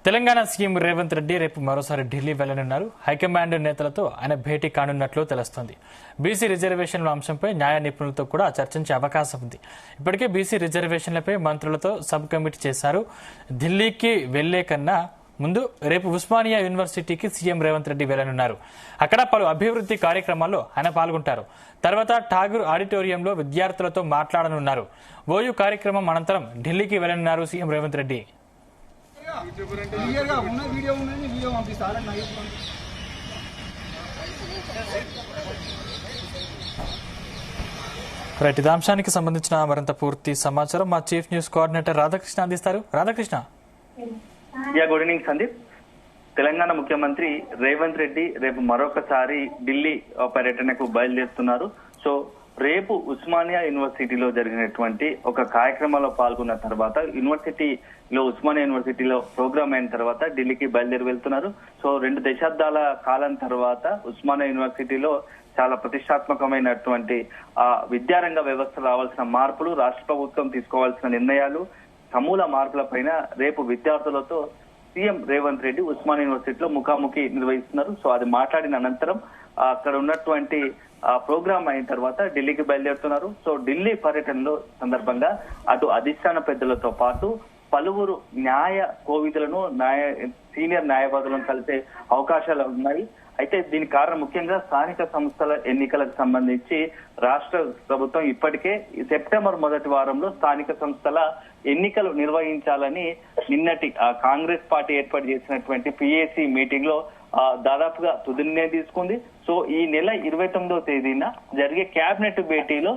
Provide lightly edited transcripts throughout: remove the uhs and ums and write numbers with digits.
Telangana CM Revanth Reddy రేపు మరోసారి Delhi వెళ్లనున్నారు. High command నేతలతో ఆయన భేటీ కానున్నట్లు తెలుస్తోంది. బీసీ రిజర్వేషన్ల అంశంపై న్యాయ నిపుణులతో కూడా చర్చించే అవకాశం ఉంది. ఇప్పటికే బీసీ రిజర్వేషన్లపై మంత్రులతో సబ్ కమిటీ చేశారు. ఢిల్లీకి వెళ్లే కన్నా ముందు రేపు ఉస్మానియా యూనివర్సిటీకి సీఎం రేవంత్ రెడ్డి వెళ్లనున్నారు. అక్కడ పలు అభివృద్ధి కార్యక్రమాల్లో ఆయన పాల్గొంటారు. తర్వాత ఠాగూర్ ఆడిటోరియంలో విద్యార్థులతో మాట్లాడనున్నారు. ఓయూ కార్యక్రమం అనంతరం ఢిల్లీకి వెళ్లనున్నారు సీఎం రేవంత్ రెడ్డి. రైట్, ఇది అంశానికి సంబంధించిన మరింత పూర్తి సమాచారం మా చీఫ్ న్యూస్ కోఆర్డినేటర్ రాధాకృష్ణ అందిస్తారు. రాధాకృష్ణ. Good evening Sandeep. తెలంగాణ ముఖ్యమంత్రి రేవంత్ రెడ్డి రేపు మరొకసారి ఢిల్లీ పర్యటనకు బయలుదేరుతున్నారు. సో రేపు ఉస్మానియా యూనివర్సిటీలో జరిగినటువంటి ఒక కార్యక్రమంలో పాల్గొన్న తర్వాత ఉస్మానియా యూనివర్సిటీలో ప్రోగ్రామ్ అయిన తర్వాత ఢిల్లీకి బయలుదేరి వెళ్తున్నారు. సో 2 దశాబ్దాల కాలం తర్వాత ఉస్మానియా యూనివర్సిటీలో చాలా ప్రతిష్టాత్మకమైనటువంటి విద్యారంగ వ్యవస్థ రావాల్సిన మార్పులు, రాష్ట్ర ప్రభుత్వం తీసుకోవాల్సిన నిర్ణయాలు, సమూల మార్పుల పైన రేపు విద్యార్థులతో సీఎం రేవంత్ రెడ్డి ఉస్మానియా యూనివర్సిటీలో ముఖాముఖి నిర్వహిస్తున్నారు. సో అది మాట్లాడిన అనంతరం అక్కడ ఉన్నటువంటి ప్రోగ్రామ్ అయిన తర్వాత ఢిల్లీకి బయలుదేరుతున్నారు. సో ఢిల్లీ పర్యటనలో సందర్భంగా అటు అధిష్టాన పెద్దలతో పాటు పలువురు న్యాయ కోవిదులను, సీనియర్ న్యాయవాదులను కలిసే అవకాశాలు ఉన్నాయి. అయితే దీనికి కారణం ముఖ్యంగా స్థానిక సంస్థల ఎన్నికలకు సంబంధించి రాష్ట్ర ప్రభుత్వం ఇప్పటికే సెప్టెంబర్ మొదటి వారంలో స్థానిక సంస్థల ఎన్నికలు నిర్వహించాలని నిన్నటి కాంగ్రెస్ పార్టీ ఏర్పాటు చేసినటువంటి పిఏసీ మీటింగ్ లో దాదాపుగా తుది నిర్ణయం తీసుకుంది. సో ఈ నెల 29వ తేదీన జరిగే కేబినెట్ భేటీలో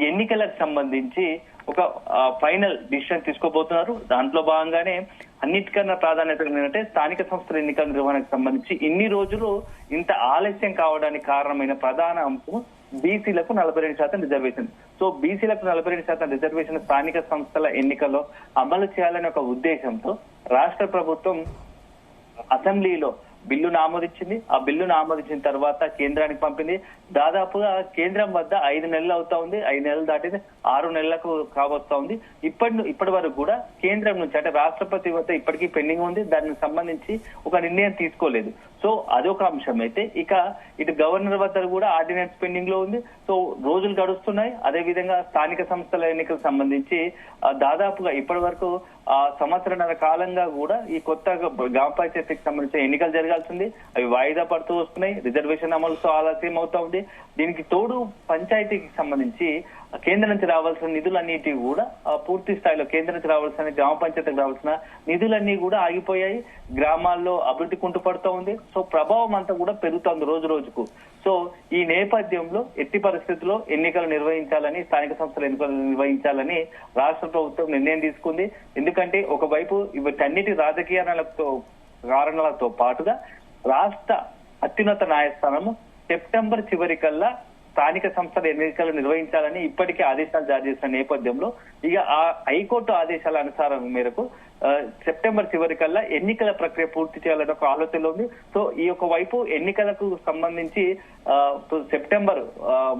ఎన్నికలకు సంబంధించి ఒక ఫైనల్ డిసిషన్ తీసుకోబోతున్నారు. దాంట్లో భాగంగానే అన్నిటికన్నా ప్రాధాన్యత ఏంటంటే స్థానిక సంస్థల ఎన్నికల నిర్వహణకు సంబంధించి ఇన్ని రోజులు ఇంత ఆలస్యం కావడానికి కారణమైన ప్రధాన అంశం బీసీలకు 42% రిజర్వేషన్. సో బీసీలకు 42% రిజర్వేషన్ స్థానిక సంస్థల ఎన్నికల్లో అమలు చేయాలనే ఒక ఉద్దేశంతో రాష్ట్ర ప్రభుత్వం అసెంబ్లీలో బిల్లును ఆమోదించింది. ఆ బిల్లును ఆమోదించిన తర్వాత కేంద్రానికి పంపింది. దాదాపుగా కేంద్రం వద్ద 5 నెలలు అవుతా ఉంది. 5 నెలలు దాటింది, 6 నెలలకు కావస్తా ఉంది. ఇప్పటి వరకు కూడా కేంద్రం నుంచి అంటే రాష్ట్రపతి వద్ద ఇప్పటికీ పెండింగ్ ఉంది. దానికి సంబంధించి ఒక నిర్ణయం తీసుకోలేదు. సో అదొక అంశం. అయితే ఇక ఇటు గవర్నర్ వద్ద కూడా ఆర్డినెన్స్ పెండింగ్ లో ఉంది. సో రోజులు గడుస్తున్నాయి. అదే విధంగా స్థానిక సంస్థల ఎన్నికలకు సంబంధించి దాదాపుగా ఇప్పటి వరకు సంవత్సరన్నర కాలంగా కూడా ఈ కొత్త గ్రామ పంచాయతీకి సంబంధించిన ఎన్నికలు జరగాల్సింది. అవి వాయిదా పడుతూ వస్తున్నాయి. రిజర్వేషన్ అమలుతో ఆలస్యం అవుతా ఉంది. దీనికి తోడు పంచాయతీకి సంబంధించి కేంద్రం నుంచి రావాల్సిన నిధులన్నిటి కూడా పూర్తి స్థాయిలో కేంద్రం నుంచి రావాల్సిన, గ్రామ పంచాయతీకి రావాల్సిన నిధులన్నీ కూడా ఆగిపోయాయి. గ్రామాల్లో అభివృద్ధి కుంటుపడుతూ ఉంది. సో ప్రభావం అంతా కూడా పెరుగుతోంది రోజు రోజుకు. సో ఈ నేపథ్యంలో ఎట్టి పరిస్థితుల్లో ఎన్నికలు నిర్వహించాలని, స్థానిక సంస్థల ఎన్నికలు నిర్వహించాలని రాష్ట్ర ప్రభుత్వం నిర్ణయం తీసుకుంది. ఎందుకంటే ఒకవైపు వీటన్నిటి రాజకీయ కారణాలతో పాటుగా రాష్ట్ర అత్యున్నత న్యాయస్థానము సెప్టెంబర్ చివరికల్లా స్థానిక సంస్థల ఎన్నికలు నిర్వహించాలని ఇప్పటికే ఆదేశాలు జారీ చేసిన నేపథ్యంలో ఇక ఆ హైకోర్టు ఆదేశాల అనుసారం మేరకు సెప్టెంబర్ చివరికల్లా ఎన్నికల ప్రక్రియ పూర్తి చేయాలని ఒక ఆలోచనలో ఉంది. సో ఈ యొక్క వైపు ఎన్నికలకు సంబంధించి సెప్టెంబర్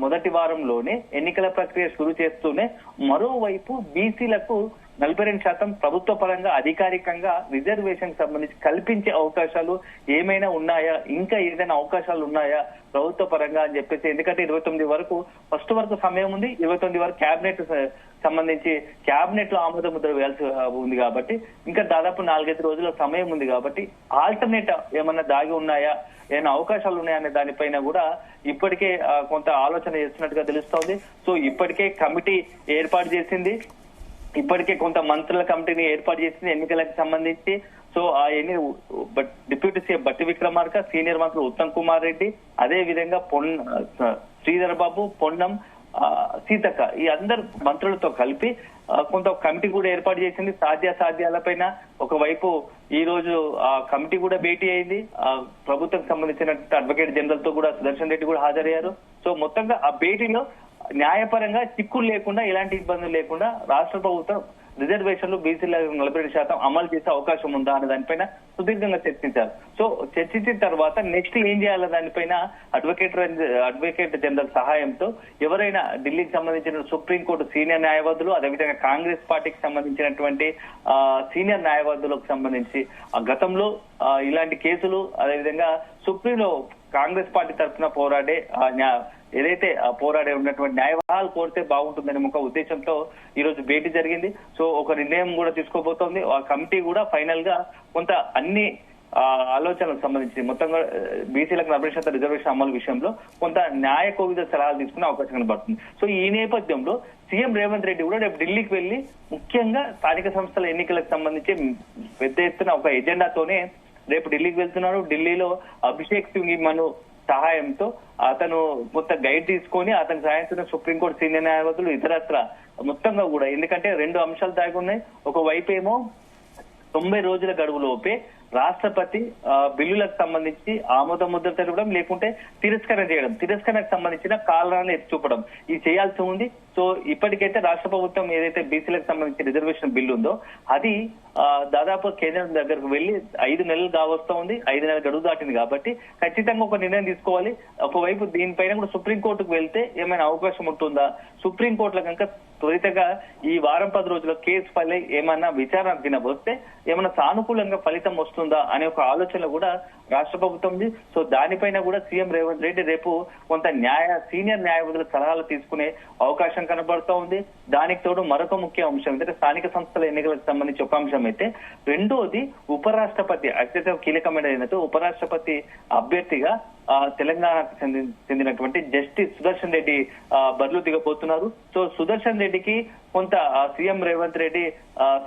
మొదటి వారంలోనే ఎన్నికల ప్రక్రియ షురు చేస్తూనే మరోవైపు బీసీలకు 42% ప్రభుత్వ పరంగా అధికారికంగా రిజర్వేషన్ సంబంధించి కల్పించే అవకాశాలు ఏమైనా ఉన్నాయా, ఇంకా ఏదైనా అవకాశాలు ఉన్నాయా ప్రభుత్వ పరంగా అని చెప్పేసి. ఎందుకంటే 29 వరకు ఫస్ట్ వరకు సమయం ఉంది. 29 వరకు కేబినెట్ సంబంధించి కేబినెట్ లో ఆమోద ముద్ర వేయాల్సి ఉంది కాబట్టి ఇంకా దాదాపు 4-5 రోజుల సమయం ఉంది కాబట్టి ఆల్టర్నేట్ ఏమన్నా దాగి ఉన్నాయా, ఏమైనా అవకాశాలు ఉన్నాయనే దానిపైన కూడా ఇప్పటికే కొంత ఆలోచన చేస్తున్నట్టుగా తెలుస్తోంది. సో ఇప్పటికే కమిటీ ఏర్పాటు చేసింది. ఇప్పటికే కొంత మంత్రుల కమిటీని ఏర్పాటు చేసింది ఎన్నికలకు సంబంధించి. సో డిప్యూటీ సీఎం బట్టి విక్రమార్క, సీనియర్ మంత్రులు ఉత్తమ్ కుమార్ రెడ్డి, అదే విధంగా శ్రీధర్ బాబు, పొన్నం, సీతక్క, ఈ అందరు మంత్రులతో కలిపి కొంత కమిటీ కూడా ఏర్పాటు చేసింది. సాధ్యాసాధ్యాలపైన ఒకవైపు ఈ రోజు ఆ కమిటీ కూడా భేటీ అయింది. ప్రభుత్వం సంబంధించిన అడ్వకేట్ జనరల్ తో కూడా సుదర్శన్ రెడ్డి కూడా హాజరయ్యారు. సో మొత్తంగా ఆ భేటీలో న్యాయపరంగా చిక్కులు లేకుండా, ఎలాంటి ఇబ్బందులు లేకుండా రాష్ట్ర ప్రభుత్వం రిజర్వేషన్లు బీసీలకు 42% అమలు చేసే అవకాశం ఉందా అనే దానిపైన సుదీర్ఘంగా చర్చించారు. సో చర్చించిన తర్వాత నెక్స్ట్ ఏం చేయాలి దానిపైన అడ్వకేట్ జనరల్ సహాయంతో ఎవరైనా ఢిల్లీకి సంబంధించిన సుప్రీంకోర్టు సీనియర్ న్యాయవాదులు, అదేవిధంగా కాంగ్రెస్ పార్టీకి సంబంధించినటువంటి సీనియర్ న్యాయవాదులకు సంబంధించి గతంలో ఇలాంటి కేసులు, అదేవిధంగా సుప్రీంలో కాంగ్రెస్ పార్టీ తరఫున పోరాడే ఏదైతే పోరాడే ఉన్నటువంటి న్యాయవాదాలు కోరితే బాగుంటుందని ఒక ఉద్దేశంతో ఈ రోజు భేటీ జరిగింది. సో ఒక నిర్ణయం కూడా తీసుకోబోతోంది. ఆ కమిటీ కూడా ఫైనల్ గా కొంత అన్ని ఆలోచనలకు సంబంధించి మొత్తంగా బీసీలకు 40% రిజర్వేషన్ అమలు విషయంలో కొంత న్యాయ కోవిద సలహాలు తీసుకునే అవకాశం కనబడుతుంది. సో ఈ నేపథ్యంలో సీఎం రేవంత్ రెడ్డి కూడా రేపు ఢిల్లీకి వెళ్లి ముఖ్యంగా స్థానిక సంస్థల ఎన్నికలకు సంబంధించి పెద్ద ఎత్తున ఒక ఎజెండాతోనే రేపు ఢిల్లీకి వెళ్తున్నారు. ఢిల్లీలో అభిషేక్ సింగ్ మను సహాయంతో అతను కొంత గైడ్ తీసుకొని అతని సహాయంతో సుప్రీంకోర్టు సీనియర్ న్యాయవాదులు ఇతరత్ర మొత్తంగా కూడా, ఎందుకంటే 2 అంశాలు దాగి ఉన్నాయి. ఒకవైపు ఏమో 90 రోజుల గడువులోపే రాష్ట్రపతి బిల్లులకు సంబంధించి ఆమోద ముద్ర తెలపడం, లేకుంటే తిరస్కరణకు సంబంధించిన కారణాలను ఎత్తి చూపడం ఇది చేయాల్సి ఉంది. సో ఇప్పటికైతే రాష్ట్ర ప్రభుత్వం ఏదైతే బీసీలకు సంబంధించి రిజర్వేషన్ బిల్లు ఉందో అది దాదాపు కేంద్రం దగ్గరకు వెళ్లి 5 నెలలు కావస్తా ఉంది. 5 నెలల గడువు దాటింది కాబట్టి ఖచ్చితంగా ఒక నిర్ణయం తీసుకోవాలి. ఒకవైపు దీనిపైన కూడా సుప్రీంకోర్టుకు వెళ్తే ఏమైనా అవకాశం ఉంటుందా, సుప్రీంకోర్టులో కనుక త్వరితగా ఈ వారం 10 రోజుల కేసు ఫైల్ ఏమన్నా విచారణ వస్తే ఏమన్నా సానుకూలంగా ఫలితం వస్తుందా అనే ఒక ఆలోచన కూడా రాష్ట్ర ప్రభుత్వం ఉంది. సో దానిపైన కూడా సీఎం రేవంత్ రెడ్డి రేపు కొంత సీనియర్ న్యాయవాదుల సలహాలు తీసుకునే అవకాశం కనబడుతూ ఉంది. దానికి తోడు మరొక ముఖ్య అంశం ఏంటంటే స్థానిక సంస్థల ఎన్నికలకు సంబంధించి ఒక అంశం అయితే, రెండోది ఉపరాష్ట్రపతి అత్యంత కీలకమైన ఉపరాష్ట్రపతి అభ్యర్థిగా తెలంగాణకు చెందినటువంటి జస్టిస్ సుదర్శన్ రెడ్డి బదులు దిగబోతున్నారు. సో సుదర్శన్ రెడ్డికి కొంత సీఎం రేవంత్ రెడ్డి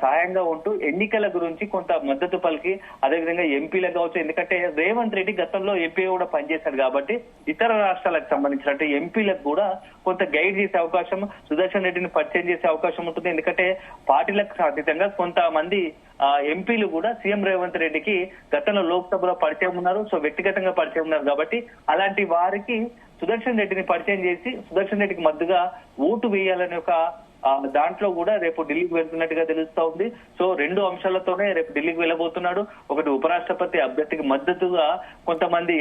సహాయంగా ఉంటూ ఎన్నికల గురించి కొంత మద్దతు పలికి, అదేవిధంగా ఎంపీలకు కావచ్చు, ఎందుకంటే రేవంత్ రెడ్డి గతంలో ఎంపీ కూడా పనిచేశాడు కాబట్టి ఇతర రాష్ట్రాలకు సంబంధించినట్టు ఎంపీలకు కూడా కొంత గైడ్ చేసే అవకాశం, సుదర్శన్ రెడ్డిని పరిచయం చేసే అవకాశం ఉంటుంది. ఎందుకంటే పార్టీలకు అతీతంగా కొంతమంది ఎంపీలు కూడా సీఎం రేవంత్ రెడ్డికి గతంలో లోక్సభలో పరిచయం ఉన్నారు. సో వ్యక్తిగతంగా పరిచయం ఉన్నారు కాబట్టి అలాంటి వారికి సుదర్శన్ రెడ్డిని పరిచయం చేసి సుదర్శన్ రెడ్డికి మద్దతుగా ఓటు వేయాలనే ఒక దాంట్లో కూడా రేపు ఢిల్లీకి వెళ్తున్నట్టుగా తెలుస్తా ఉంది. సో 2 అంశాలతోనే రేపు ఢిల్లీకి వెళ్ళబోతున్నాడు. ఒకటి ఉపరాష్ట్రపతి అభ్యర్థికి మద్దతుగా కొంతమంది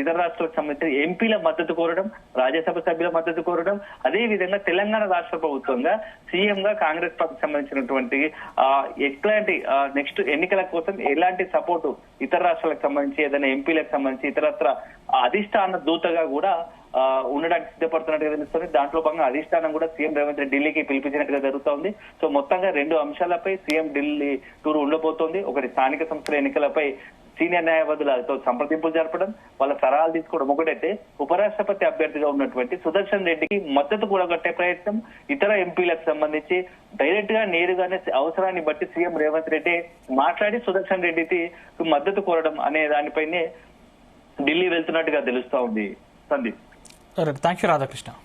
ఇతర రాష్ట్రాలకు సంబంధించిన ఎంపీల మద్దతు కోరడం, రాజ్యసభ సభ్యుల మద్దతు కోరడం, అదే విధంగా తెలంగాణ రాష్ట్ర ప్రభుత్వంగా సీఎం గా కాంగ్రెస్ పార్టీకి సంబంధించినటువంటి ఎట్లాంటి నెక్స్ట్ ఎన్నికల కోసం ఎలాంటి సపోర్టు ఇతర రాష్ట్రాలకు సంబంధించి, ఏదైనా ఎంపీలకు సంబంధించి ఇతరత్ర అధిష్టాన దూతగా కూడా ఉండడానికి సిద్ధపడుతున్నట్టుగా తెలుస్తుంది. దాంట్లో భాగంగా అధిష్టానం కూడా సీఎం రేవంత్ రెడ్డి ఢిల్లీకి పిలిపించినట్టుగా జరుగుతోంది. సో మొత్తంగా 2 అంశాలపై సీఎం ఢిల్లీ టూర్ ఉండబోతోంది. ఒకటి స్థానిక సంస్థల ఎన్నికలపై సీనియర్ న్యాయవాదులతో సంప్రదింపులు జరపడం, వాళ్ళ సలహాలు తీసుకోవడం ఒకటైతే, ఉపరాష్ట్రపతి అభ్యర్థిగా ఉన్నటువంటి సుదర్శన్ రెడ్డికి మద్దతు కూడగట్టే ప్రయత్నం, ఇతర ఎంపీలకు సంబంధించి డైరెక్ట్ గా నేరుగానే అవసరాన్ని బట్టి సీఎం రేవంత్ రెడ్డి మాట్లాడి సుదర్శన్ రెడ్డికి మద్దతు కోరడం అనే దానిపైనే ఢిల్లీ వెళ్తున్నట్టుగా తెలుస్తా ఉంది. సందీప్. Thank you Radhakrishna.